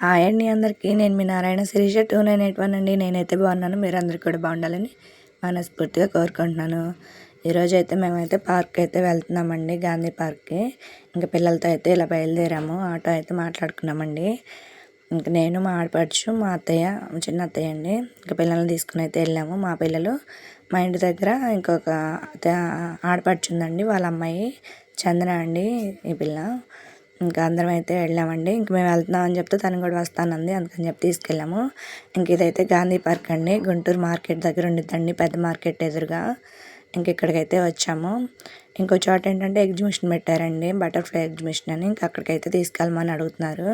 Hi అండి అందరికీ. నేను మీ నారాయణ శిరీష 2981 అండి. నేనైతే బాగున్నాను. మీరందరూ కూడా బాగుండాలని మనస్ఫూర్తిగా కోరుకుంటున్నాను. ఈరోజైతే మేమైతే పార్క్ అయితే వెళ్తున్నామండి, గాంధీ పార్క్కి. ఇంకా పిల్లలతో అయితే ఇలా బయలుదేరాము. ఆటో అయితే మాట్లాడుకున్నామండి. ఇంక నేను, మా ఆడపడుచు, మా అత్తయ్య, చిన్న అత్తయ్య అండి. ఇంకా పిల్లల్ని తీసుకుని అయితే వెళ్ళాము. మా పిల్లలు, మా ఇంటి దగ్గర ఇంకొక ఆడపడుచు ఉందండి, వాళ్ళ అమ్మాయి చందన అండి ఈ పిల్ల. ఇంకా అందరం అయితే వెళ్ళామండి. ఇంక మేము వెళ్తున్నామని చెప్తే తను కూడా వస్తానంది, అందుకని చెప్పి తీసుకెళ్ళాము. ఇంక ఇదైతే గాంధీ పార్క్ అండి, గుంటూరు మార్కెట్ దగ్గర ఉండిద్దండి, పెద్ద మార్కెట్ ఎదురుగా. ఇంక ఇక్కడికైతే వచ్చాము. ఇంకో చోట ఏంటంటే ఎగ్జిబిషన్ పెట్టారండి, బటర్ఫ్లై ఎగ్జిబిషన్ అని. ఇంక అక్కడికైతే తీసుకెళ్ళమని అడుగుతున్నారు.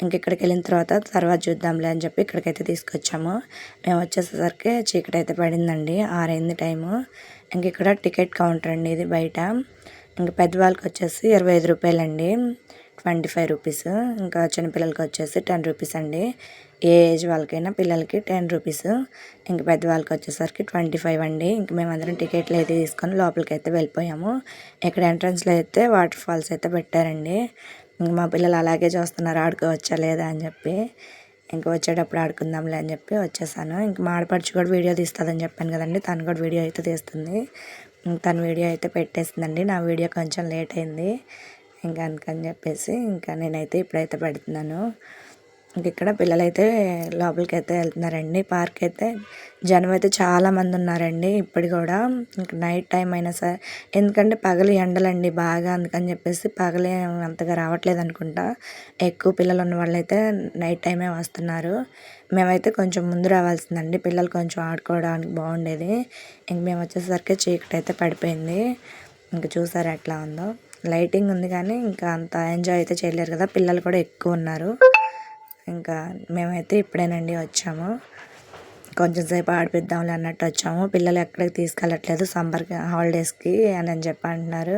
ఇంక ఇక్కడికి వెళ్ళిన తర్వాత చూద్దాంలే అని చెప్పి ఇక్కడికైతే తీసుకొచ్చాము. మేము వచ్చేసరికి చీకటి అయితే పడిందండి, 6 అయింది టైము. ఇంక ఇక్కడ టికెట్ కౌంటర్ అండి ఇది బయట. ఇంక పెద్దవాళ్ళకి వచ్చేసి 25 రూపాయలండి, 25 రూపీస్. ఇంకా చిన్నపిల్లలకి వచ్చేసి 10 రూపీస్ అండి. ఏ ఏజ్ వాళ్ళకైనా పిల్లలకి 10 రూపీస్. ఇంక పెద్దవాళ్ళకి వచ్చేసరికి 25 అండి. ఇంక మేమందరం టికెట్లు అయితే తీసుకొని లోపలికి అయితే వెళ్ళిపోయాము. ఇక్కడ ఎంట్రన్స్లో అయితే వాటర్ ఫాల్స్ అయితే పెట్టారండి. ఇంక మా పిల్లలు అలాగే చూస్తున్నారు, ఆడుకోవచ్చా లేదా అని చెప్పి. ఇంక వచ్చేటప్పుడు ఆడుకుందాంలే అని చెప్పి వచ్చేసాను. ఇంక మా ఆడపడుచు కూడా వీడియో తీస్తుందని చెప్పాను కదండి, తను కూడా వీడియో అయితే తీస్తుంది. తను వీడియో అయితే పెట్టేసిందండి. నా వీడియో కొంచెం లేట్ అయింది, ఇంకా అందుకని చెప్పేసి ఇంకా నేనైతే ఇప్పుడైతే పెడుతున్నాను. ఇంక ఇక్కడ పిల్లలైతే లోపలికి అయితే వెళ్తున్నారండి. పార్క్ అయితే జనం అయితే చాలామంది ఉన్నారండి ఇప్పుడు కూడా. ఇంక నైట్ టైం అయినా సరే, ఎందుకంటే పగలు ఎండలండి బాగా, అందుకని చెప్పేసి పగలే అంతగా రావట్లేదు అనుకుంటా. ఎక్కువ పిల్లలు ఉన్న వాళ్ళైతే నైట్ టైమే వస్తున్నారు. మేమైతే కొంచెం ముందు రావాల్సిందండి, పిల్లలు కొంచెం ఆడుకోవడానికి బాగుండేది. ఇంక మేము వచ్చేసరికి చీకటి అయితే పడిపోయింది. ఇంక చూసారు ఎట్లా ఉందో. లైటింగ్ ఉంది కానీ ఇంకా అంత ఎంజాయ్ అయితే చేయలేరు కదా, పిల్లలు కూడా ఎక్కువ ఉన్నారు. ఇంకా మేమైతే ఇప్పుడేనండి వచ్చాము, కొంచెం సేపు ఆడిపిద్దాంలే అన్నట్టు వచ్చాము. పిల్లలు ఎక్కడికి తీసుకెళ్ళట్లేదు సమ్మర్ హాలిడేస్కి అని చెప్పి అంటున్నారు.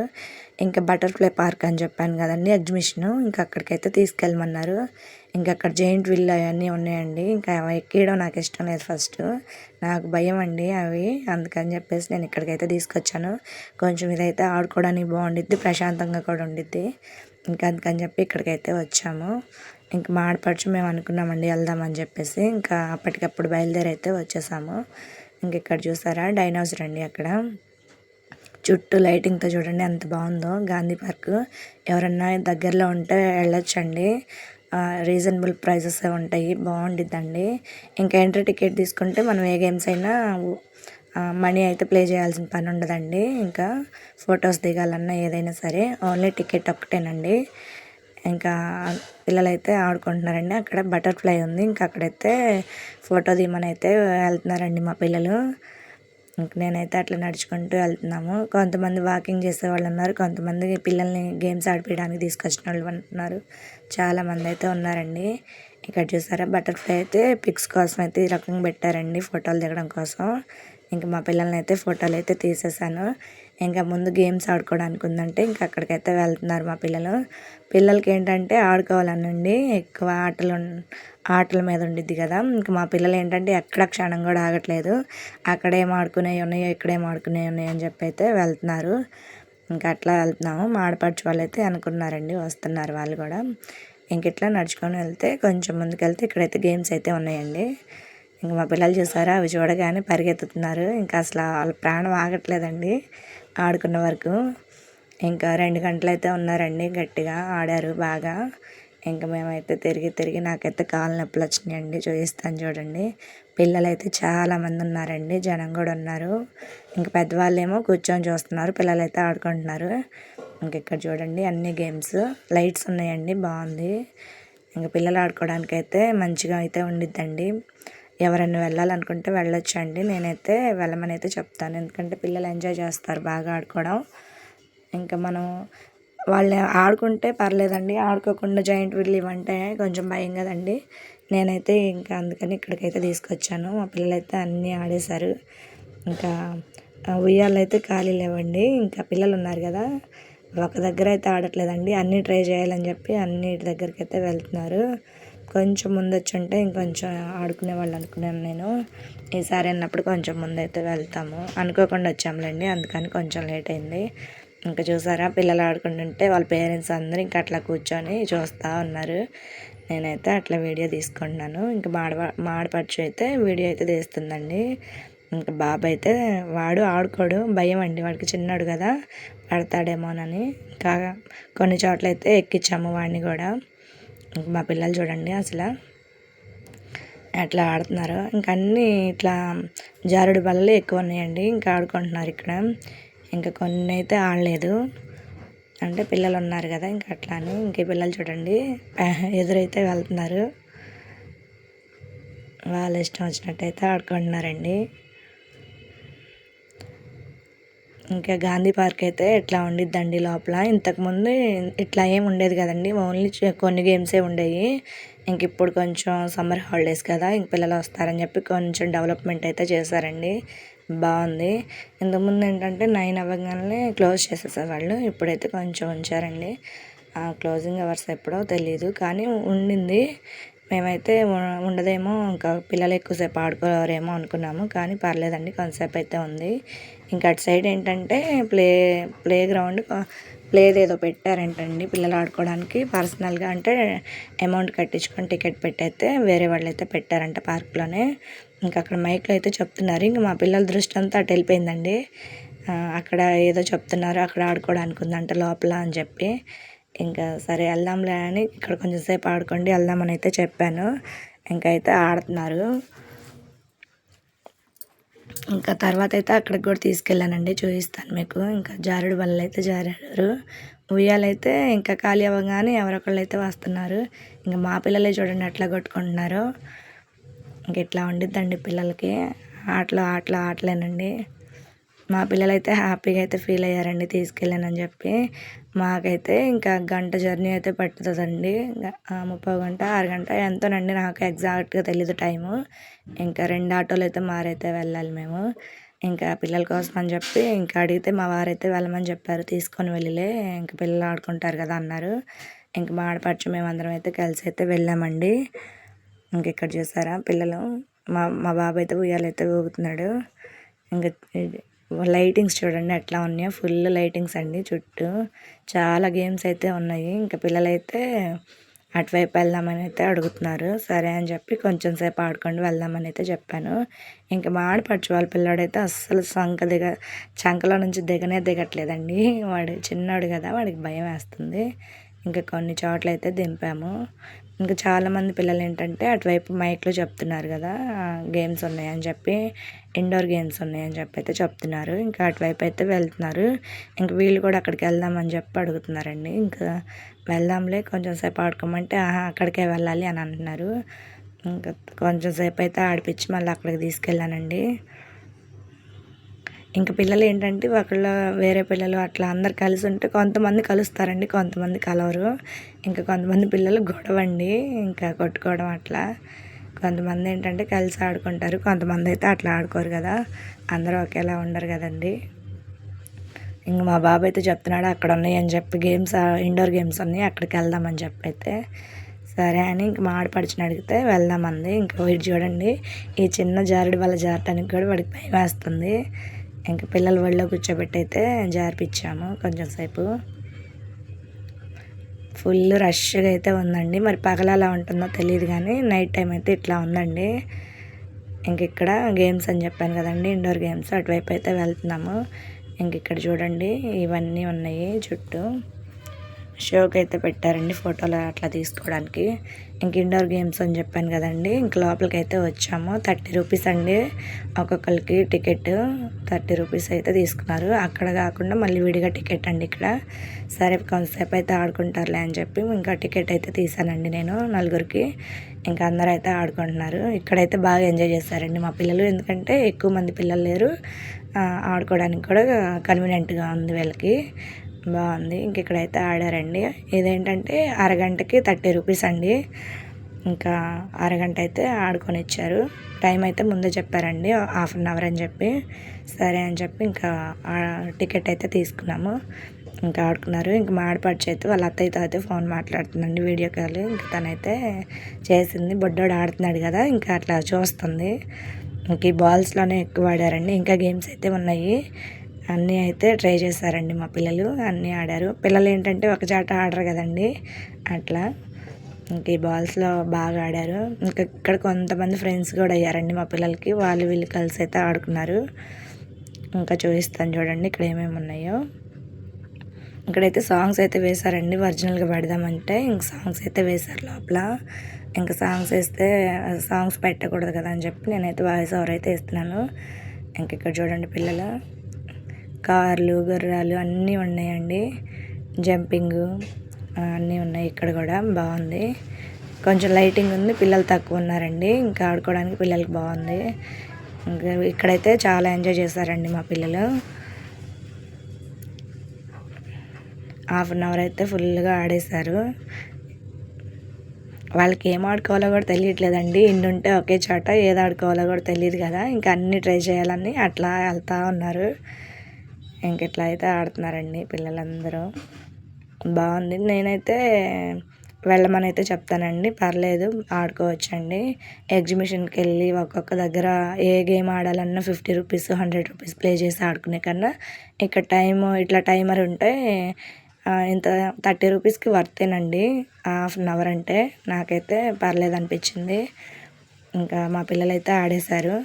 ఇంకా బటర్ఫ్లై పార్క్ అని చెప్పాను కదండి ఎగ్జిబిషను, ఇంకా అక్కడికైతే తీసుకెళ్ళమన్నారు. ఇంకా అక్కడ జైంట్ విల్ అవన్నీ ఉన్నాయండి. ఇంకా అవి ఎక్కియడం నాకు ఇష్టం లేదు, ఫస్ట్ నాకు భయం అండి అవి, అందుకని చెప్పేసి నేను ఇక్కడికైతే తీసుకొచ్చాను. కొంచెం ఇదైతే ఆడుకోవడానికి బాగుండిద్ది, ప్రశాంతంగా కూడా ఉండిద్ది. ఇంకా అందుకని చెప్పి ఇక్కడికైతే వచ్చాము. ఇంక మా ఆడపడుచు మేము అనుకున్నామండి వెళ్దామని చెప్పేసి, ఇంకా అప్పటికప్పుడు బయలుదేరి అయితే వచ్చేసాము. ఇంక ఇక్కడ చూసారా డైనోసర్ అండి, అక్కడ చుట్టూ లైటింగ్తో చూడండి ఎంత బాగుందో గాంధీ పార్క్. ఎవరన్నా దగ్గరలో ఉంటే వెళ్ళొచ్చండి, రీజనబుల్ ప్రైజెస్ ఉంటాయి, బాగుండిద్దండి. ఇంకా ఎంట్రీ టికెట్ తీసుకుంటే మనం ఏ గేమ్స్ అయినా మనీ అయితే ప్లే చేయాల్సిన పని ఉండదండి. ఇంకా ఫొటోస్ దిగాలన్నా ఏదైనా సరే ఓన్లీ టికెట్ ఒక్కటేనండి. ఇంకా పిల్లలైతే ఆడుకుంటున్నారండి. అక్కడ బటర్ఫ్లై ఉంది, ఇంకా అక్కడైతే ఫోటో తీయమని అయితే వెళ్తున్నారండి మా పిల్లలు. ఇంక నేనైతే అట్లా నడుచుకుంటూ వెళ్తున్నాము. కొంతమంది వాకింగ్ చేసే వాళ్ళు ఉన్నారు, కొంతమంది పిల్లల్ని గేమ్స్ ఆడిపించడానికి తీసుకొచ్చిన వాళ్ళు ఉన్నారు. చాలామంది అయితే ఉన్నారండి. ఇక్కడ చూసారా బటర్ఫ్లై అయితే పిక్స్ కోసం అయితే ఈ రకంగా పెట్టారండి, ఫోటోలు దిగడం కోసం. ఇంకా మా పిల్లల్ని అయితే ఫోటోలు అయితే తీసేసాను. ఇంకా ముందు గేమ్స్ ఆడుకోవడానికి ఉందంటే ఇంకా అక్కడికైతే వెళ్తున్నారు మా పిల్లలు. పిల్లలకి ఏంటంటే ఆడుకోవాలనండి, ఎక్కువ ఆటల మీద ఉండిద్ది కదా. ఇంకా మా పిల్లలు ఏంటంటే ఎక్కడ క్షణం కూడా ఆగట్లేదు, అక్కడేం ఆడుకునేవి ఉన్నాయో ఇక్కడేం ఆడుకునేవి ఉన్నాయో అని చెప్పి అయితే వెళ్తున్నారు. ఇంకా అట్లా వెళ్తున్నాము. మా ఆడపడుచు వాళ్ళు అయితే అనుకున్నారండి, వస్తున్నారు వాళ్ళు కూడా. ఇంక ఇట్లా నడుచుకొని వెళ్తే కొంచెం ముందుకెళ్తే ఇక్కడైతే గేమ్స్ అయితే ఉన్నాయండి. ఇంక మా పిల్లలు చూసారా, అవి చూడగానే పరిగెత్తుతున్నారు. ఇంకా అసలు వాళ్ళ ప్రాణం ఆగట్లేదండి ఆడుకున్న వరకు. ఇంకా 2 గంటలు అయితే ఉన్నారండి, గట్టిగా ఆడారు బాగా. ఇంకా మేమైతే తిరిగి నాకైతే కాళ్ళ నొప్పులు వచ్చినాయండి, చూపిస్తాను చూడండి. పిల్లలైతే చాలామంది ఉన్నారండి, జనం కూడా ఉన్నారు. ఇంక పెద్దవాళ్ళేమో కూర్చొని చూస్తున్నారు, పిల్లలైతే ఆడుకుంటున్నారు. ఇంక ఇక్కడ చూడండి అన్ని గేమ్స్, లైట్స్ ఉన్నాయండి, బాగుంది. ఇంక పిల్లలు ఆడుకోవడానికి అయితే మంచిగా అయితే ఉండిద్దండి. ఎవరైనా వెళ్ళాలనుకుంటే వెళ్ళొచ్చండి, నేనైతే వెళ్ళమని అయితే చెప్తాను. ఎందుకంటే పిల్లలు ఎంజాయ్ చేస్తారు బాగా ఆడుకోవడం. ఇంకా మనం వాళ్ళు ఆడుకుంటే పర్లేదండి, ఆడుకోకుండా జాయింట్ వీల్ ఇవ్వంటే కొంచెం భయం కదండి. నేనైతే ఇంకా అందుకని ఇక్కడికైతే తీసుకొచ్చాను. మా పిల్లలైతే అన్నీ ఆడేశారు. ఇంకా ఉయ్యాలు అయితే ఖాళీ లేవండి, ఇంకా పిల్లలు ఉన్నారు కదా, ఒక దగ్గర అయితే ఆడట్లేదండి, అన్నీ ట్రై చేయాలని చెప్పి అన్నిటి దగ్గరికి అయితే వెళ్తున్నారు. కొంచెం ముందు వచ్చి ఉంటే ఇంకొంచెం ఆడుకునే వాళ్ళు అనుకున్నాను నేను. ఈసారి అన్నప్పుడు కొంచెం ముందైతే వెళ్తాము, అనుకోకుండా వచ్చాములేండి, అందుకని కొంచెం లేట్ అయింది. ఇంకా చూసారా పిల్లలు ఆడుకుంటుంటే వాళ్ళ పేరెంట్స్ అందరూ ఇంకా అట్లా కూర్చొని చూస్తూ ఉన్నారు. నేనైతే అట్లా వీడియో తీసుకుంటున్నాను. ఇంకా మాడపడుచు అయితే వీడియో అయితే తీస్తుందండి. ఇంకా బాబు అయితే వాడు ఆడుకోడు, భయం అండి వాడికి, చిన్నాడు కదా పడతాడేమోనని. ఇంకా కొన్ని చోట్ల అయితే ఎక్కించాము వాడిని కూడా. మా పిల్లలు చూడండి అసలు ఎట్లా ఆడుతున్నారు. ఇంకా అన్నీ ఇట్లా జారుడు బల్లలు ఎక్కువ ఉన్నాయండి, ఇంకా ఆడుకుంటున్నారు ఇక్కడ. ఇంకా కొన్ని అయితే ఆడలేదు, అంటే పిల్లలు ఉన్నారు కదా ఇంకా అట్లా అని. ఇంక పిల్లలు చూడండి ఎదురైతే వెళ్తున్నారు, వాళ్ళు ఇష్టం వచ్చినట్టయితే ఆడుకుంటున్నారండి. ఇంకా గాంధీ పార్క్ అయితే ఎట్లా ఉండిద్దండి లోపల. ఇంతకుముందు ఇట్లా ఏమి ఉండేది కదండి, ఓన్లీ కొన్ని గేమ్సే ఉండేవి. ఇంక ఇప్పుడు కొంచెం సమ్మర్ హాలిడేస్ కదా, ఇంక పిల్లలు వస్తారని చెప్పి కొంచెం డెవలప్మెంట్ అయితే చేశారండి, బాగుంది. ఇంతకుముందు ఏంటంటే 9 అవ్వగానే క్లోజ్ చేసేసేవాళ్ళు, ఇప్పుడైతే కొంచెం ఉంచారండి. క్లోజింగ్ అవర్స్ ఎప్పుడో తెలీదు, కానీ ఉండింది. మేమైతే ఉండదేమో, ఇంకా పిల్లలు ఎక్కువసేపు ఆడుకోరేమో అనుకున్నాము, కానీ పర్లేదండి కొంతసేపు అయితే ఉంది. ఇంకా అటు సైడ్ ఏంటంటే ప్లే గ్రౌండ్ ఏదో పెట్టారంటండి పిల్లలు ఆడుకోవడానికి పర్సనల్గా, అంటే అమౌంట్ కట్టించుకొని టికెట్ పెట్టయితే వేరే వాళ్ళు అయితే పెట్టారంట పార్క్లోనే. ఇంకా అక్కడ మైక్లో అయితే చెప్తున్నారు. ఇంక మా పిల్లల దృష్టి అంతా అటు వెళ్ళిపోయిందండి. అక్కడ ఏదో చెప్తున్నారు, అక్కడ ఆడుకోవడానికి ఉందంట లోపల అని చెప్పి. ఇంకా సరే వెళ్దాంలే అని ఇక్కడ కొంచెం సేపు ఆడుకోండి వెళ్దామని అయితే చెప్పాను. ఇంకైతే ఆడుతున్నారు. ఇంకా తర్వాత అయితే అక్కడికి కూడా తీసుకెళ్ళానండి, చూపిస్తాను మీకు. ఇంకా జారుడు బల్ల అయితే జారారు, ఉయ్యాలైతే ఇంకా ఖాళీ అవ్వగానే ఎవరొకళ్ళు అయితే వస్తున్నారు. ఇంకా మా పిల్లలే చూడండి ఎట్లా కొట్టుకుంటున్నారు. ఇంక ఇట్లా ఉండిద్దండి పిల్లలకి, ఆటలేనండి. మా పిల్లలైతే హ్యాపీగా అయితే ఫీల్ అయ్యారండి తీసుకెళ్ళానని చెప్పి. మాకైతే ఇంకా గంట జర్నీ అయితే పట్టుతుందండి, 30 గంట 6 గంట ఎంతోనండి, నాకు ఎగ్జాక్ట్గా తెలీదు టైము. ఇంకా 2 ఆటోలు అయితే మారైతే వెళ్ళాలి మేము. ఇంకా పిల్లల కోసం అని చెప్పి ఇంకా అడిగితే మా వారైతే వెళ్ళమని చెప్పారు, తీసుకొని వెళ్ళిలే ఇంక పిల్లలు ఆడుకుంటారు కదా అన్నారు. ఇంక మా ఆడపడుచు మేమందరం అయితే కలిసి అయితే వెళ్ళామండి. ఇంక ఇక్కడ చూసారా పిల్లలు, మా బాబు అయితే ఉయ్యాలైతే ఊగుతున్నాడు. ఇంకా లైటింగ్స్ చూడండి ఎట్లా ఉన్నాయో, ఫుల్ లైటింగ్స్ అండి చుట్టూ, చాలా గేమ్స్ అయితే ఉన్నాయి. ఇంకా పిల్లలైతే అటువైపు వెళ్దామని అయితే అడుగుతున్నారు. సరే అని చెప్పి కొంచెం సేపు ఆడుకోండి వెళ్దామని అయితే చెప్పాను. ఇంకా మా ఆడపడుచు వాళ్ళ పిల్లాడైతే అస్సలు చంకలో నుంచి దిగట్లేదండి. వాడు చిన్నాడు కదా, వాడికి భయం వేస్తుంది. ఇంకా కొన్ని చోట్ల అయితే దింపాము. ఇంకా చాలామంది పిల్లలు ఏంటంటే అటువైపు మైక్లో చెప్తున్నారు కదా గేమ్స్ ఉన్నాయని చెప్పి, ఇండోర్ గేమ్స్ ఉన్నాయని చెప్పి అయితే చెప్తున్నారు. ఇంకా అటువైపు అయితే వెళ్తున్నారు. ఇంక వీళ్ళు కూడా అక్కడికి వెళ్దామని చెప్పి అడుగుతున్నారండి. ఇంకా వెళ్దాంలే కొంచెం సేపు ఆడుకోమంటే అక్కడికే వెళ్ళాలి అని అంటున్నారు. ఇంకా కొంచెం సేపు అయితే ఆడిపించి మళ్ళీ అక్కడికి తీసుకెళ్ళానండి. ఇంకా పిల్లలు ఏంటంటే వేరే పిల్లలు అట్లా అందరు కలిసి ఉంటే కొంతమంది కలుస్తారండి, కొంతమంది కలవరు. ఇంకా కొంతమంది పిల్లలు గొడవండి, ఇంకా కొట్టుకోవడం అట్లా. కొంతమంది ఏంటంటే కలిసి ఆడుకుంటారు, కొంతమంది అయితే అట్లా ఆడుకోరు కదా, అందరూ ఒకేలా ఉండరు కదండి. ఇంక మా బాబు అయితే చెప్తున్నాడు అక్కడ ఉన్నాయి అని చెప్పి గేమ్స్, ఇండోర్ గేమ్స్ ఉన్నాయి అక్కడికి వెళ్దామని చెప్పి అయితే సరే అని ఇంక మా ఆడపడిచిన అడిగితే వెళ్దామంది. ఇంకా వీడు చూడండి ఈ చిన్న జారుడు వల్ల జారటానికి కూడా వాడికి భయం వేస్తుంది. ఇంకా పిల్లలు ఒళ్ళో కూర్చోబెట్టి అయితే జారిపించాము కొంచెం సేపు. ఫుల్ రష్గా అయితే ఉందండి, మరి పగల అలా ఉంటుందో తెలియదు కానీ నైట్ టైం అయితే ఇట్లా ఉందండి. ఇంక ఇక్కడ గేమ్స్ అని చెప్పాను కదండి, ఇండోర్ గేమ్స్, అటువైపు అయితే వెళ్తున్నాము. ఇంక ఇక్కడ చూడండి ఇవన్నీ ఉన్నాయి చుట్టూ, షోకి అయితే పెట్టారండి ఫోటోలు అట్లా తీసుకోవడానికి. ఇంక ఇండోర్ గేమ్స్ అని చెప్పాను కదండి, ఇంక లోపలికి అయితే వచ్చాము. 30 రూపీస్ అండి ఒక్కొక్కరికి టికెట్, 30 రూపీస్ అయితే తీసుకున్నారు. అక్కడ కాకుండా మళ్ళీ విడిగా టికెట్ అండి ఇక్కడ. సరే కొంతసేపు అయితే ఆడుకుంటారులే అని చెప్పి ఇంకా టికెట్ అయితే తీసానండి నేను నలుగురికి. ఇంకా అందరూ అయితే ఆడుకుంటున్నారు. ఇక్కడైతే బాగా ఎంజాయ్ చేశారండి మా పిల్లలు, ఎందుకంటే ఎక్కువ మంది పిల్లలు లేరు, ఆడుకోవడానికి కూడా కన్వీనియంట్గా ఉంది వీళ్ళకి, బాగుంది. ఇంక ఇక్కడైతే ఆడారండి. ఇదేంటంటే అరగంటకి 30 రూపీస్ అండి. ఇంకా అరగంట అయితే ఆడుకొని ఇచ్చారు. టైం అయితే ముందే చెప్పారండి, 1/2 అవర్ అని చెప్పి. సరే అని చెప్పి ఇంకా టికెట్ అయితే తీసుకున్నాము. ఇంకా ఆడుకున్నారు. ఇంకా మా ఆడపడుచు అయితే వాళ్ళ అత్తయ్యతో అయితే ఫోన్ మాట్లాడుతుందండి, వీడియో కాల్. ఇంకా తనైతే చేసింది, బొడ్డోడు ఆడుతున్నాడు కదా ఇంకా అట్లా చూస్తుంది. ఇంక ఈ బాల్స్లోనే ఎక్కువ ఆడారండి. ఇంకా గేమ్స్ అయితే ఉన్నాయి, అన్నీ అయితే ట్రై చేశారండి మా పిల్లలు, అన్నీ ఆడారు. పిల్లలు ఏంటంటే ఒక చాట ఆడరు కదండి, అట్లా ఇంక ఈ బాల్స్లో బాగా ఆడారు. ఇంకా ఇక్కడ కొంతమంది ఫ్రెండ్స్ కూడా అయ్యారండి మా పిల్లలకి. వాళ్ళు వీళ్ళు కలిసి అయితే ఆడుకున్నారు. ఇంకా చూపిస్తాను చూడండి ఇక్కడ ఏమేమి ఉన్నాయో. ఇక్కడైతే సాంగ్స్ అయితే వేశారండి ఒరిజినల్గా పెడదామంటే. ఇంక సాంగ్స్ అయితే వేశారు లోపల. ఇంకా సాంగ్స్ వేస్తే సాంగ్స్ పెట్టకూడదు కదా అని చెప్పి నేనైతే వాయిస్ ఓవర్ అయితే ఇస్తున్నాను. ఇంక ఇక్కడ చూడండి పిల్లలు కార్లు గుర్రాలు అన్నీ ఉన్నాయండి. జంపింగు అన్నీ ఉన్నాయి. ఇక్కడ కూడా బాగుంది. కొంచెం లైటింగ్ ఉంది. పిల్లలు తక్కువ ఉన్నారండి. ఇంకా ఆడుకోవడానికి పిల్లలకి బాగుంది. ఇంకా ఇక్కడైతే చాలా ఎంజాయ్ చేశారండి మా పిల్లలు. హాఫ్ అన్ అవర్ అయితే ఫుల్గా ఆడేశారు. వాళ్ళకి ఏం ఆడుకోవాలో కూడా తెలియట్లేదండి. ఇన్ని ఉంటే ఒకే చోట ఏది ఆడుకోవాలో కూడా తెలియదు కదా. ఇంకా అన్నీ ట్రై చేయాలని అట్లా వెళ్తూ ఉన్నారు. ఇంక ఇట్లా అయితే ఆడుతున్నారండి పిల్లలందరూ. బాగుంది. నేనైతే వెళ్ళమని అయితే చెప్తానండి. పర్లేదు ఆడుకోవచ్చండి. ఎగ్జిబిషన్కి వెళ్ళి ఒక్కొక్క దగ్గర ఏ గేమ్ ఆడాలన్నా 50 రూపీస్ 100 రూపీస్ ప్లే చేసి ఆడుకునే కన్నా ఇక్కడ ఇట్లా టైమర్ ఉంటే ఇంత 30 రూపీస్కి వర్తేనండి. హాఫ్ అన్ అవర్ అంటే నాకైతే పర్లేదు అనిపించింది. ఇంకా మా పిల్లలైతే ఆడేశారు.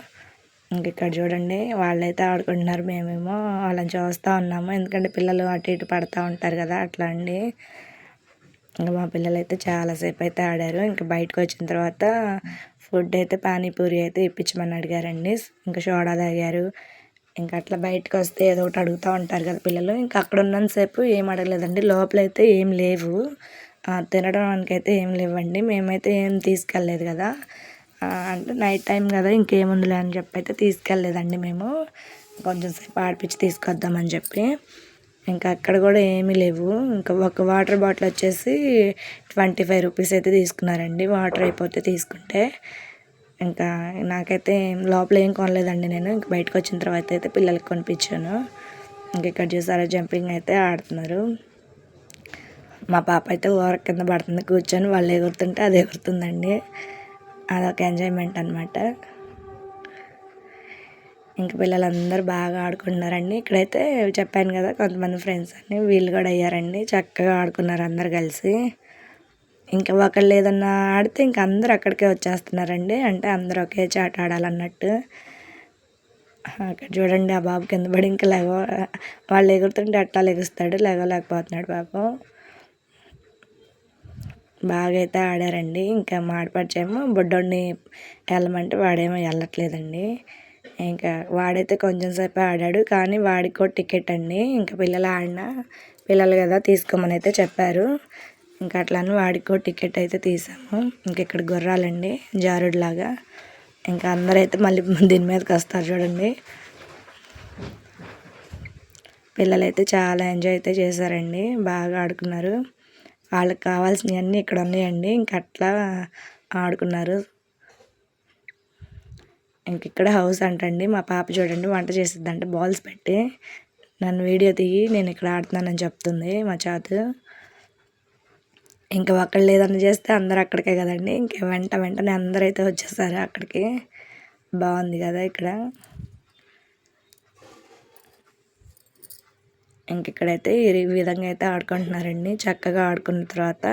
ఇంక ఇక్కడ చూడండి వాళ్ళైతే ఆడుకుంటున్నారు. మేమేమో వాళ్ళని చూస్తూ ఉన్నాము. ఎందుకంటే పిల్లలు అటు ఇటు పడుతూ ఉంటారు కదా అట్లా అండి. ఇంకా మా పిల్లలైతే చాలాసేపు అయితే ఆడారు. ఇంకా బయటకు వచ్చిన తర్వాత ఫుడ్ అయితే పానీపూరి అయితే ఇప్పించమని అడిగారండి. ఇంకా సోడా తాగారు. ఇంకా అట్లా బయటకు వస్తే ఏదో ఒకటి అడుగుతూ ఉంటారు కదా పిల్లలు. ఇంకా అక్కడ ఉన్నంతసేపు ఏం అడగలేదండి. లోపలైతే ఏం లేవు, తినడానికి అయితే ఏం లేవండి. మేమైతే ఏం తీసుకెళ్ళలేదు కదా. అంటే నైట్ టైం కదా ఇంకేముందిలే అని చెప్పి అయితే తీసుకెళ్ళలేదండి మేము. కొంచెం సేపు ఆడిపించి తీసుకొద్దామని చెప్పి. ఇంకా అక్కడ కూడా ఏమీ లేవు. ఇంకా ఒక వాటర్ బాటిల్ వచ్చేసి 25 రూపీస్ అయితే తీసుకున్నారండి. వాటర్ అయిపోతే తీసుకుంటే. ఇంకా నాకైతే లోపల ఏం కొనలేదండి నేను. ఇంక బయటకు వచ్చిన తర్వాత అయితే పిల్లలకి కొనిపించాను. ఇంక ఇక్కడ చూసారా జంపింగ్ అయితే ఆడుతున్నారు. మా పాప అయితే ఓర కింద పడుతుంది కూర్చొని. వాళ్ళు ఎగురుతుంటే అది ఎగురుతుందండి. అదొక ఎంజాయ్మెంట్ అనమాట. ఇంక పిల్లలందరూ బాగా ఆడుకుంటున్నారండి. ఇక్కడైతే చెప్పాను కదా కొంతమంది ఫ్రెండ్స్ అని, వీళ్ళు కూడా అయ్యారండి. చక్కగా ఆడుకున్నారు అందరు కలిసి. ఇంకా ఒకళ్ళు ఏదన్నా ఆడితే ఇంక అందరూ అక్కడికే వచ్చేస్తున్నారండి. అంటే అందరూ ఒకే చాట ఆడాలన్నట్టు. అక్కడ చూడండి ఆ బాబు కింద పడి ఇంకా వాళ్ళు ఎగురుతుంటే అట్లా లెగుస్తాడు. లేకపోతున్నాడు పాపం. బాగా అయితే ఆడారండి. ఇంకా మాడిపడిచేమో బుడ్డోడిని వెళ్ళమంటే వాడేమో వెళ్ళట్లేదండి. ఇంకా వాడైతే కొంచెం సేపు ఆడాడు. కానీ వాడికి కూడా టికెట్ అండి. ఇంకా పిల్లలు కదా తీసుకోమని అయితే చెప్పారు. ఇంకా అట్లా అని వాడికి కూడా టికెట్ అయితే తీసాము. ఇంక ఇక్కడ గుర్రాలండి జారుడులాగా. ఇంకా అందరైతే మళ్ళీ దీని మీదకి వస్తారు చూడండి. పిల్లలైతే చాలా ఎంజాయ్ అయితే చేశారండి. బాగా ఆడుకున్నారు. వాళ్ళకి కావాల్సినవన్నీ ఇక్కడ ఉన్నాయండి. ఇంక అట్లా ఆడుకున్నారు. ఇంక ఇక్కడ హౌస్ అంటండి. మా పాప చూడండి వంట చేసిద్దంటే బాల్స్ పెట్టి నన్ను వీడియో తీయి నేను ఇక్కడ ఆడుతున్నానని చెప్తుంది మా చాతు. ఇంకా ఒకళ్ళు ఏదన్నా చేస్తే అందరూ అక్కడికే కదండి. ఇంక వెంటనే అందరైతే వచ్చేసారు అక్కడికి. బాగుంది కదా ఇక్కడ. ఇంక ఇక్కడైతే ఈ విధంగా అయితే ఆడుకుంటున్నారండి. చక్కగా ఆడుకున్న తర్వాత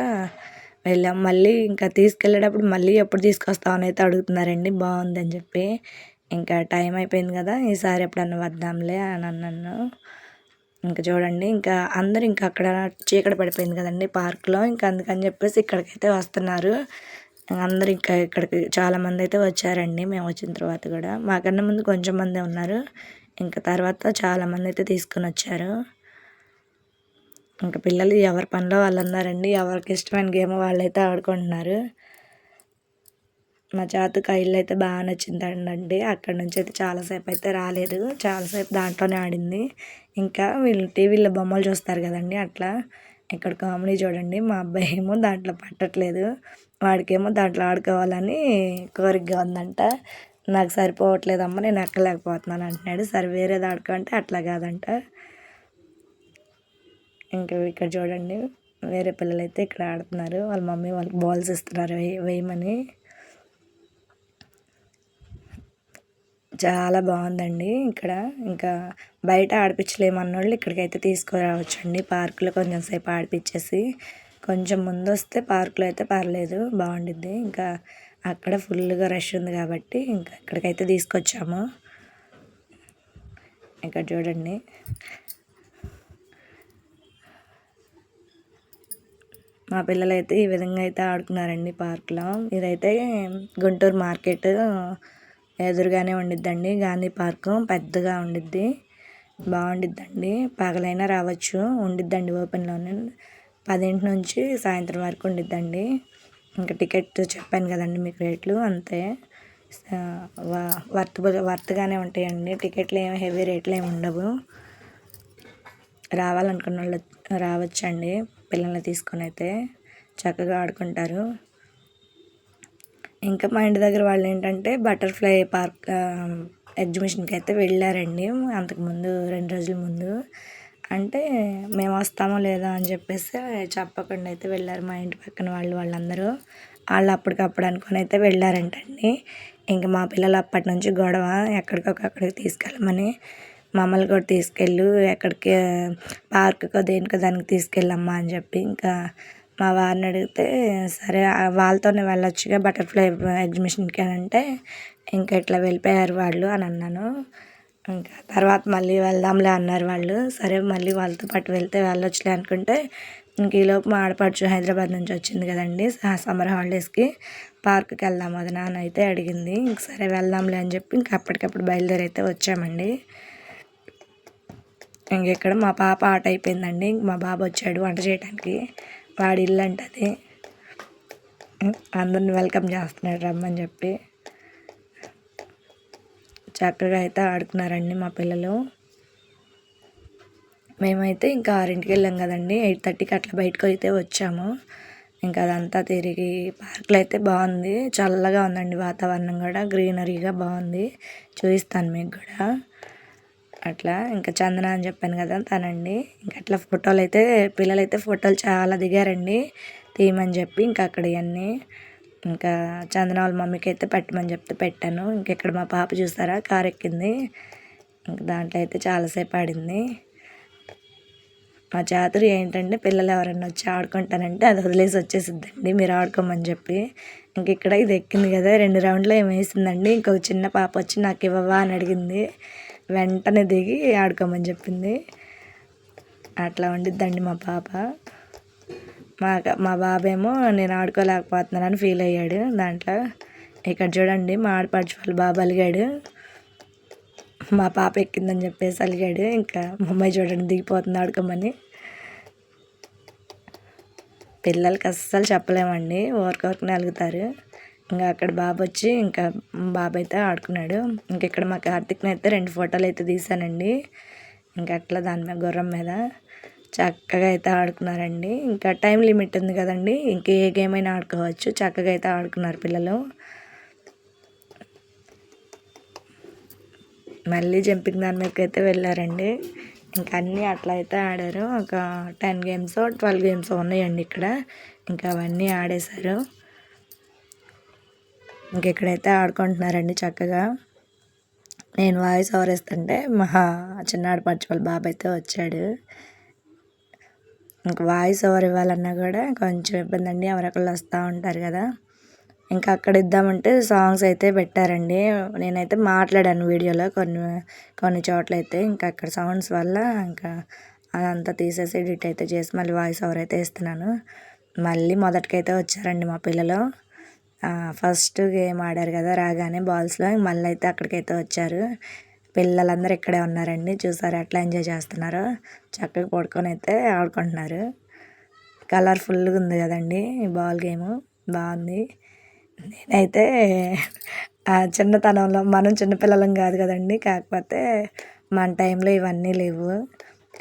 వెళ్ళాం. మళ్ళీ ఇంకా తీసుకెళ్ళేటప్పుడు మళ్ళీ ఎప్పుడు తీసుకొస్తావు అని అయితే అడుగుతున్నారండి. బాగుందని చెప్పి. ఇంకా టైం అయిపోయింది కదా, ఈసారి ఎప్పుడన్నా వద్దాంలే అని అన్నాను. ఇంకా చూడండి ఇంకా అందరూ ఇంకా అక్కడ చీకటి పడిపోయింది కదండి పార్క్లో. ఇంకా అందుకని చెప్పేసి ఇక్కడికైతే వస్తున్నారు అందరు. ఇంకా ఇక్కడికి చాలామంది అయితే వచ్చారండి మేము వచ్చిన తర్వాత కూడా. మాకన్నా ముందు కొంచెం మందే ఉన్నారు. ఇంకా తర్వాత చాలామంది అయితే తీసుకొని వచ్చారు. ఇంకా పిల్లలు ఎవరి పనిలో వాళ్ళు ఉన్నారండి. ఎవరికి ఇష్టమైన గేమ్ వాళ్ళైతే ఆడుకుంటున్నారు. మా చాతుకి ఆ ఇల్లు అయితే బాగా నచ్చిందండి. అక్కడ నుంచి అయితే చాలాసేపు అయితే రాలేదు. చాలాసేపు దాంట్లోనే ఆడింది. ఇంకా వీళ్ళు టీవీలో బొమ్మలు చూస్తారు కదండి అట్లా. ఇక్కడ కామెడీ చూడండి. మా అబ్బాయి ఏమో దాంట్లో పట్టట్లేదు. వాడికేమో దాంట్లో ఆడుకోవాలని కోరికగా ఉందంట. నాకు సరిపోవట్లేదమ్మా నేను ఎక్కలేకపోతున్నాను అంటున్నాడు. సరే వేరేది ఆడుకో అంటే అట్లా కాదంట. ఇంకా ఇక్కడ చూడండి వేరే పిల్లలు అయితే ఇక్కడ ఆడుతున్నారు. వాళ్ళ మమ్మీ వాళ్ళకి బాల్స్ ఇస్తున్నారు వేయమని. చాలా బాగుందండి ఇక్కడ. ఇంకా బయట ఆడిపించలేమన్నోళ్ళు ఇక్కడికైతే తీసుకురావచ్చండి. పార్కులో కొంచెం సేపు ఆడిపించేసి కొంచెం ముందు వస్తే పార్కులో అయితే పర్లేదు బాగుండిద్ది. ఇంకా అక్కడ ఫుల్గా రష్ ఉంది కాబట్టి ఇంకా ఇక్కడికైతే తీసుకొచ్చాము. ఇక్కడ చూడండి, మా పిల్లలైతే ఈ విధంగా అయితే ఆడుకున్నారండి పార్క్లో. ఇదైతే గుంటూరు మార్కెట్ ఎదురుగానే ఉండిద్దండి. గాంధీ పార్కు పెద్దగా ఉండిద్ది, బాగుండిద్దండి. పగలైనా రావచ్చు, ఉండిద్దండి ఓపెన్లోనే. 10 నుంచి సాయంత్రం వరకు ఉండిద్దండి. ఇంకా టికెట్ చెప్పాను కదండి మీకు రేట్లు అంతే, వర్త్గానే ఉంటాయండి. టికెట్లు ఏమి హెవీ రేట్లు ఏమి ఉండవు. రావాలనుకున్న వాళ్ళు రావచ్చండి, పిల్లల్ని తీసుకొని అయితే చక్కగా ఆడుకుంటారు. ఇంకా మా ఇంటి దగ్గర వాళ్ళు ఏంటంటే బటర్ఫ్లై పార్క్ ఎగ్జిబిషన్కి అయితే వెళ్ళారండి అంతకుముందు 2 రోజుల ముందు. అంటే మేము వస్తామో లేదా అని చెప్పేసి చెప్పకుండా అయితే వెళ్ళారు మా ఇంటి పక్కన వాళ్ళందరూ. వాళ్ళు అప్పటికప్పుడు అనుకొని అయితే వెళ్ళారంటండి. ఇంకా మా పిల్లలు అప్పటి నుంచి గొడవ, ఎక్కడికి తీసుకెళ్ళమని. మమ్మల్ని కూడా తీసుకెళ్ళు, ఎక్కడికి పార్కుకో దేనికో దానికి తీసుకెళ్ళమ్మా అని చెప్పి ఇంకా మా వారిని అడిగితే, సరే వాళ్ళతోనే వెళ్ళొచ్చుగా బటర్ఫ్లై ఎగ్జిబిషన్కి అని అంటే, ఇంకా ఇట్లా వెళ్ళిపోయారు వాళ్ళు అని అన్నాను. ఇంకా తర్వాత మళ్ళీ వెళ్దాంలే అన్నారు వాళ్ళు. సరే మళ్ళీ వాళ్ళతో పాటు వెళ్తే వెళ్ళొచ్చులే అనుకుంటే, ఇంక ఈలోపు మా ఆడపడుచు హైదరాబాద్ నుంచి వచ్చింది కదండి సమ్మర్ హాలిడేస్కి, పార్క్కి వెళ్దాం వదినా అని అయితే అడిగింది. ఇంక సరే వెళ్దాంలే అని చెప్పి ఇంక అప్పటికప్పుడు బయలుదేరి అయితే వచ్చామండి. ఇంక ఇక్కడ మా పాప ఆట అయిపోయిందండి. ఇంక మా బాబు వచ్చాడు వంట చేయడానికి. వాడి ఇల్లు అంటది, అందరిని వెల్కమ్ చేస్తున్నాడు రమ్మని చెప్పి. చక్కగా అయితే ఆడుకున్నారండి మా పిల్లలు. మేమైతే ఇంకా 6ంటికి వెళ్ళాం కదండి, 8:30కి అట్లా బయటకు అయితే వచ్చాము. ఇంకా అదంతా తిరిగి పార్కులో అయితే బాగుంది, చల్లగా ఉందండి వాతావరణం కూడా, గ్రీనరీగా బాగుంది. చూపిస్తాను మీకు కూడా. అట్లా ఇంకా చందన అని చెప్పాను కదా తనండి. ఇంకా అట్లా ఫోటోలు అయితే పిల్లలైతే ఫోటోలు చాలా దిగారండి తీయమని చెప్పి. ఇంకా అక్కడ ఇవన్నీ ఇంకా చందన వాళ్ళ మమ్మీకి అయితే పెట్టమని చెప్తే పెట్టాను. ఇంక ఇక్కడ మా పాప చూస్తారా కారు ఎక్కింది, ఇంక దాంట్లో అయితే చాలాసేపు ఆడింది. మా చాతురి ఏంటంటే పిల్లలు ఎవరన్నా వచ్చి ఆడుకుంటానంటే అది వదిలేసి వచ్చేసిద్దండి, మీరు ఆడుకోమని చెప్పి. ఇంక ఇక్కడ ఇది ఎక్కింది కదా, 2 రౌండ్లో ఏమి వేసిందండి. ఇంకొక చిన్న పాప వచ్చి నాకు ఇవ్వవా అని అడిగింది, వెంటనే దిగి ఆడుకోమని చెప్పింది. అట్లా ఉండిద్దండి మా పాప. మా బాబేమో నేను ఆడుకోలేకపోతున్నానని ఫీల్ అయ్యాడు దాంట్లో. ఇక్కడ చూడండి మా ఆడపడుచు వాళ్ళ బాబు అలిగాడు, మా పాప ఎక్కిందని చెప్పేసి అలిగాడు. ఇంకా మా అమ్మాయి చూడండి దిగిపోతుంది ఆడుకోమని. పిల్లలకి అస్సలు చెప్పలేమండి, ఊరికొరికి అలుగుతారు. ఇంకా అక్కడ బాబు వచ్చి ఇంకా బాబు అయితే ఆడుకున్నాడు. ఇంక ఇక్కడ మా కార్తీక్ని అయితే 2 ఫోటోలు అయితే తీసానండి. ఇంకా అట్లా దాని మీద గుర్రం మీద చక్కగా అయితే ఆడుకున్నారండి. ఇంకా టైం లిమిట్ ఉంది కదండి, ఇంక ఏ గేమ్ అయినా ఆడుకోవచ్చు. చక్కగా అయితే ఆడుకున్నారు పిల్లలు. మళ్ళీ జంపింగ్ దాని మీదకి అయితే వెళ్ళారండి. ఇంకా అన్నీ అట్లా అయితే ఆడారు. ఒక 10 గేమ్స్ 12 గేమ్స్ ఉన్నాయండి ఇక్కడ. ఇంకా అవన్నీ ఆడేశారు. ఇంక ఇక్కడైతే ఆడుకుంటున్నారండి చక్కగా. నేను వాయిస్ ఓవర్ ఇస్తుంటే మా చిన్నాడు పడుచు వాళ్ళ బాబు అయితే వచ్చాడు. ఇంక వాయిస్ ఓవర్ ఇవ్వాలన్నా కూడా కొంచెం ఇబ్బంది అండి, ఎవరొకళ్ళు వస్తూ ఉంటారు కదా. ఇంకా అక్కడ ఇద్దామంటే సాంగ్స్ అయితే పెట్టారండి. నేనైతే మాట్లాడాను వీడియోలో కొన్ని చోట్ల అయితే. ఇంకా అక్కడ సౌండ్స్ వల్ల ఇంకా అదంతా తీసేసి ఎడిట్ అయితే చేసి మళ్ళీ వాయిస్ ఓవర్ అయితే ఇస్తున్నాను. మళ్ళీ మొదటికైతే వచ్చారండి మా పిల్లలు. ఫస్ట్ గేమ్ ఆడారు కదా రాగానే బాల్స్లో, మళ్ళీ అయితే అక్కడికైతే వచ్చారు. పిల్లలందరూ ఇక్కడే ఉన్నారండి, చూసారు ఎట్లా ఎంజాయ్ చేస్తున్నారో. చక్కగా పడుకొని అయితే ఆడుకుంటున్నారు. కలర్ఫుల్గా ఉంది కదండి ఈ బాల్ గేము, బాగుంది. నేనైతే చిన్నతనంలో మనం చిన్నపిల్లలం కాదు కదండి, కాకపోతే మన టైంలో ఇవన్నీ లేవు.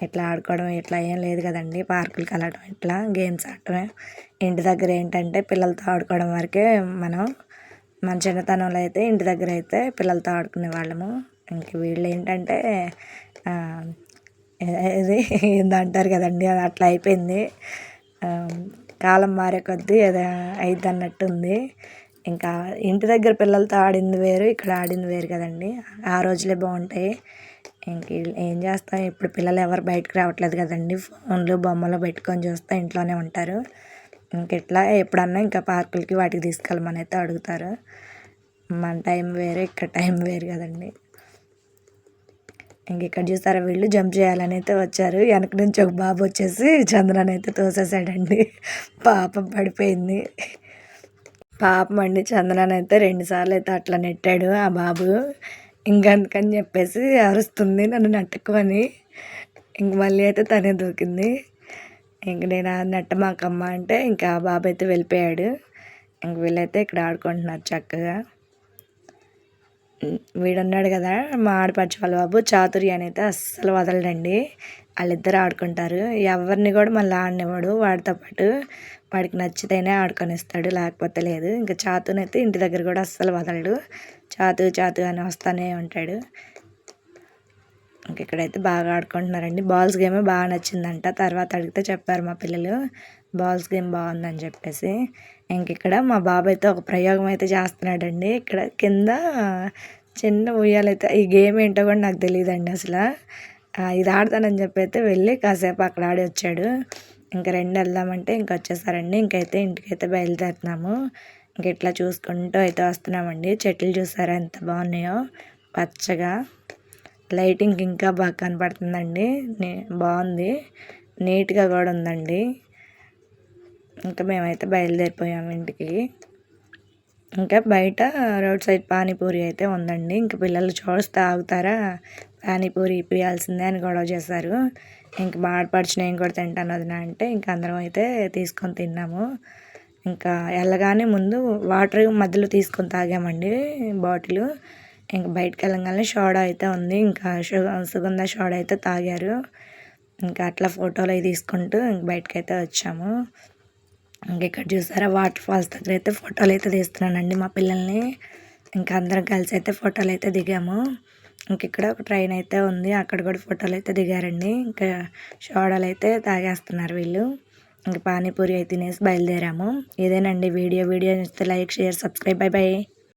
ఇట్లా ఆడుకోవడం ఇట్లా ఏం లేదు కదండి, పార్కులకి వెళ్ళడం ఇట్లా గేమ్స్ ఆడటమే. ఇంటి దగ్గర ఏంటంటే పిల్లలతో ఆడుకోవడం వరకే మన చిన్నతనంలో అయితే ఇంటి దగ్గర అయితే పిల్లలతో ఆడుకునే వాళ్ళము. ఇంక వీళ్ళు ఏంటంటే ఇది ఏందంటారు కదండి, అది అట్లా అయిపోయింది. కాలం మారే కొద్దీ అది అయిద్ది అన్నట్టుంది. ఇంకా ఇంటి దగ్గర పిల్లలతో ఆడింది వేరు, ఇక్కడ ఆడింది వేరు కదండి. ఆ రోజులే బాగుంటాయి. ఇంక ఏం చేస్తాం, ఇప్పుడు పిల్లలు ఎవరు బయటకు రావట్లేదు కదండి, ఫోన్లు బొమ్మలు పెట్టుకొని చూస్తూ ఇంట్లోనే ఉంటారు. ఇంకెట్లా ఎప్పుడన్నా ఇంకా పార్కులకి వాటికి తీసుకెళ్ళమని అయితే అడుగుతారు. మన టైం వేరే, ఇక్కడ టైం వేరు కదండి. ఇంక ఇక్కడ చూసారా, వీళ్ళు జంప్ చేయాలని అయితే వచ్చారు. వెనక నుంచి ఒక బాబు వచ్చేసి చంద్రని అయితే తోసేసాడండి. పాపం పడిపోయింది. పాపం అండి, చంద్రని అయితే 2 సార్లు అయితే అట్లా నెట్టాడు ఆ బాబు. ఇంకందుకని చెప్పేసి అరుస్తుంది నన్ను నెట్టకుమని. ఇంక మళ్ళీ అయితే తనే దూకింది. ఇంక నేను నెట్టమాకమ్మ అంటే ఇంకా ఆ బాబు అయితే వెళ్ళిపోయాడు. ఇంక వీళ్ళైతే ఇక్కడ ఆడుకుంటున్నారు చక్కగా. వీడున్నాడు కదా మా ఆడపడుచు వాళ్ళ బాబు, చాతుర్యాన్ని అయితే అస్సలు వదలడండి. వాళ్ళిద్దరు ఆడుకుంటారు. ఎవరిని కూడా మళ్ళీ ఆడనివ్వడు. వాడితో పాటు వాడికి నచ్చితేనే ఆడుకొనిస్తాడు, లేకపోతే లేదు. ఇంకా చాతునైతే ఇంటి దగ్గర కూడా అస్సలు వదలడు. చాతు చాతు అని వస్తూనే ఉంటాడు. ఇంక ఇక్కడైతే బాగా ఆడుకుంటున్నారండి. బాల్స్ గేమ్ బాగా నచ్చిందంట. తర్వాత అడిగితే చెప్పారు మా పిల్లలు బాల్స్ గేమ్ బాగుందని చెప్పేసి. ఇంక ఇక్కడ మా బాబు అయితే ఒక ప్రయోగం అయితే చేస్తున్నాడండి. ఇక్కడ కింద చిన్న ఉయ్యాలైతే, ఈ గేమ్ ఏంటో కూడా నాకు తెలియదండి అసలు. ఇది ఆడతానని చెప్పి అయితే వెళ్ళి కాసేపు అక్కడ ఆడి వచ్చాడు. ఇంక రెండు వెళ్దామంటే ఇంక వచ్చేసారండి. ఇంకైతే ఇంటికైతే బయలుదేరుతున్నాము. ఇంక ఇట్లా చూసుకుంటూ అయితే వస్తున్నామండి. చెట్లు చూసారా ఎంత బాగున్నాయో పచ్చగా. లైటింగ్ ఇంకా బాగా కనపడుతుందండి. బాగుంది, నీట్గా కూడా ఉందండి. ఇంకా మేమైతే బయలుదేరిపోయాము ఇంటికి. ఇంకా బయట రోడ్ సైడ్ పానీపూరి అయితే ఉందండి. ఇంక పిల్లలు చూస్తే ఆగుతారా, పానీపూరి ఇప్పియాల్సిందే అని గొడవ చేశారు. ఇంక మా ఆడపడుచు నేను కూడా తింటాను వదిన అంటే ఇంక అందరం అయితే తీసుకొని తిన్నాము. ఇంకా వెళ్ళగానే ముందు వాటర్ మధ్యలో తీసుకొని తాగామండి బాటిల్. ఇంక బయటకు వెళ్ళగానే సోడా అయితే ఉంది. ఇంకా సుగంధ సోడా అయితే తాగారు. ఇంకా అట్లా ఫోటోలు అవి తీసుకుంటూ ఇంక బయటకైతే వచ్చాము. ఇంక ఇక్కడ చూసారా, వాటర్ ఫాల్స్ దగ్గర అయితే ఫోటోలు అయితే తీస్తున్నానండి మా పిల్లల్ని. ఇంకా అందరం కలిసి అయితే ఫోటోలు అయితే దిగాము. ఇంక ఇక్కడ ఒక ట్రైన్ అయితే ఉంది, అక్కడ కూడా ఫోటోలు అయితే దిగారండి. ఇంకా సోడాలు అయితే తాగేస్తున్నారు వీళ్ళు. ఇంక పానీపూరి అయితే తినేసి బయలుదేరాము. ఇదేనండి వీడియో నచ్చితే like, share, subscribe. By by.